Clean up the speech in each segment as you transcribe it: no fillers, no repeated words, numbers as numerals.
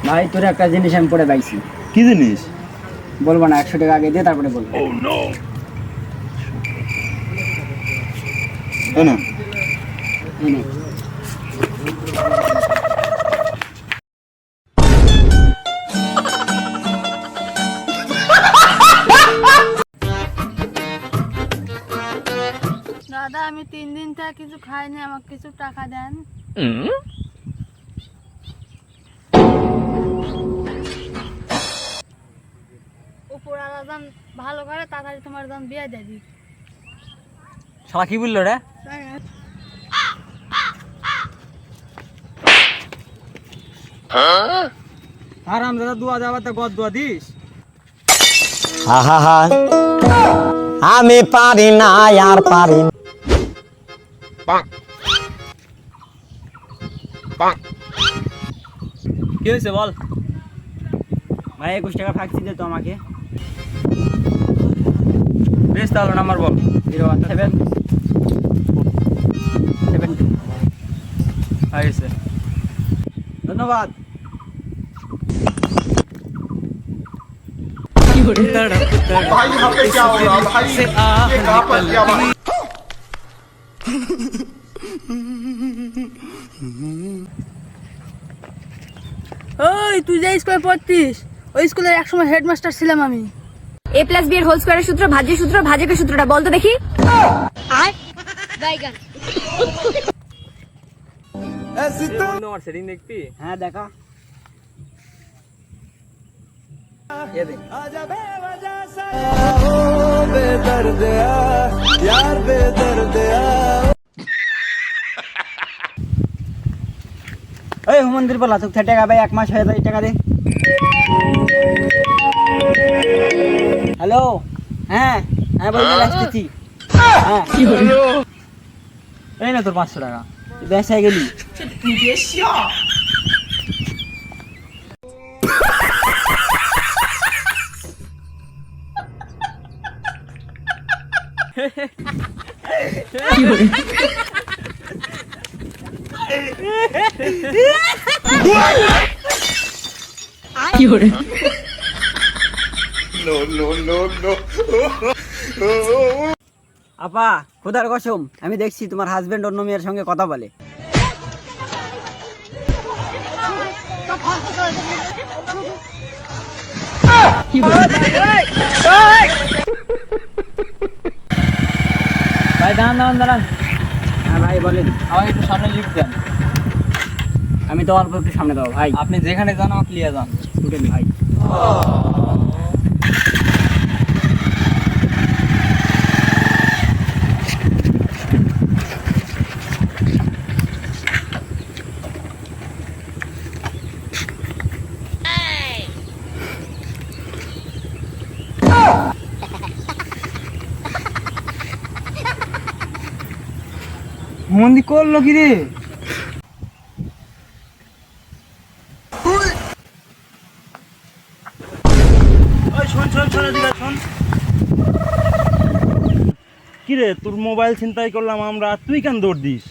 ভাই তোর একটা জিনিস আমি পড়ে পাইছি। কি জিনিস? বলবো না, 100 টাকা আগে দিয়ে তারপরে বলবো। না এই নে। দাদা আমি 3 দিন থেকে কিছু খাইনি, আমাকে কিছু টাকা দেন। উপর আলাদা ভালো করে তাড়াতাড়ি তোমার দাম বিয়ে দিয়ে দিই। শালা কি বললো রে? আরাম দাদা দুয়া যাবার তো গদ দুয়া দিস। আমি পারি না আর পারি না। কি হয়েছে বল? ভাই 21 টাকা ফাঁকছি দে তো আমাকে। বেশ তাহলে নাম্বার বল। 017 72। হয়ে গেছে। ধন্যবাদ। भाई यहाँ पे क्या हो रहा भाई ये कहाँ पर गया भाई ওই তুই যে স্কুলে পড়তিস, ওই স্কুলের একসময় হেডমাস্টার ছিলাম আমি। a+b এর হোল স্কয়ারের সূত্র, ভাজ্যের সূত্র, ভাজকের সূত্রটা বল তো দেখি। আমার সেটিং দেখবি? হ্যাঁ দেখা। এ দেখ। এই হুমন্দির বলা তোকে টাকা ভাই 1 মাস হয়ে যায়, টাকা দে। হ্যালো, হ্যাঁ হ্যাঁ বলতে আসতেছি। হ্যাঁ এই না তোর 500 টাকা। বেসায় গেলি। আপা খোদার কসম, আমি দেখছি তোমার হাজবেন্ড অন্য মেয়ের সঙ্গে কথা বলে। ভাই দাঁড়ান দাঁড়ান দাঁড়ান, হ্যাঁ ভাই বলেন। আমাকে একটু সামনে লিফট দেন। আমি তো অল্প একটু সামনে দাও ভাই। আপনি যেখানে যান আমাকে লিয়ে যান। উঠেন ভাই। মন্দি করলো কি রে? কিরে তোর মোবাইল ছিনতাই করলাম আমরা, আর তুই কেন দৌড় দিস?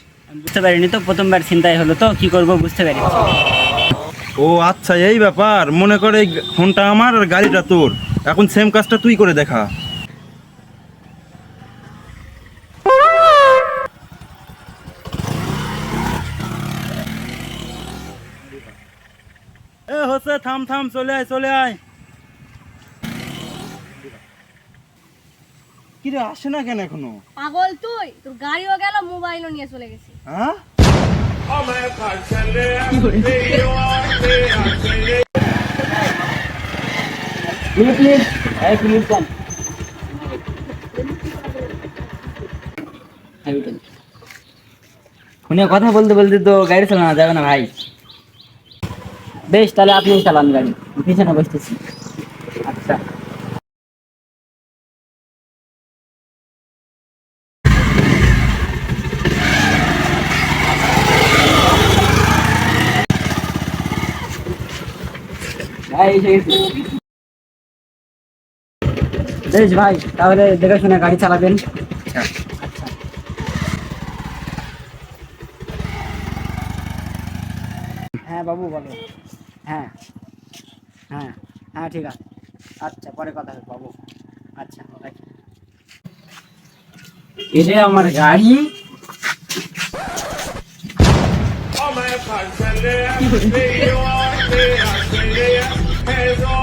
বুঝতে পারিনি তো, প্রথমবার চিন্তাই হলো তো, কি করব বুঝতে পারি। ও আচ্ছা এই ব্যাপার। মনে করে এই ফোনটা আমার আর গাড়িটা তোর, এখন সেম কাজটা তুই করে দেখা। এ হোসে থাম থাম, চলে আয় চলে আয়। কিরে আসে না কেন এখনো? পাগল তুই, তোর গাড়িও গেল, মোবাইলও নিয়ে চলে গেছে। হ্যাঁ প্লিজ প্লিজ, এই প্লিজ কম। ফোনে কথা বলতে বলতে তো গাড়ি চালানো যাবে না ভাই। বেশ তাহলে আপনি চালান গাড়ি, পিছনে বসতেছি। আচ্ছা ভাই এসে গেছি। বেশ ভাই তাহলে দেখে শুনে গাড়ি চালাবেন। আচ্ছা আচ্ছা। হ্যাঁ বাবু বলো। হ্যাঁ হ্যাঁ হ্যাঁ ঠিক আছে, আচ্ছা পরে কথা হবে বাবু। আচ্ছা রাখি। এটা আমার গাড়ি। Oh, my God,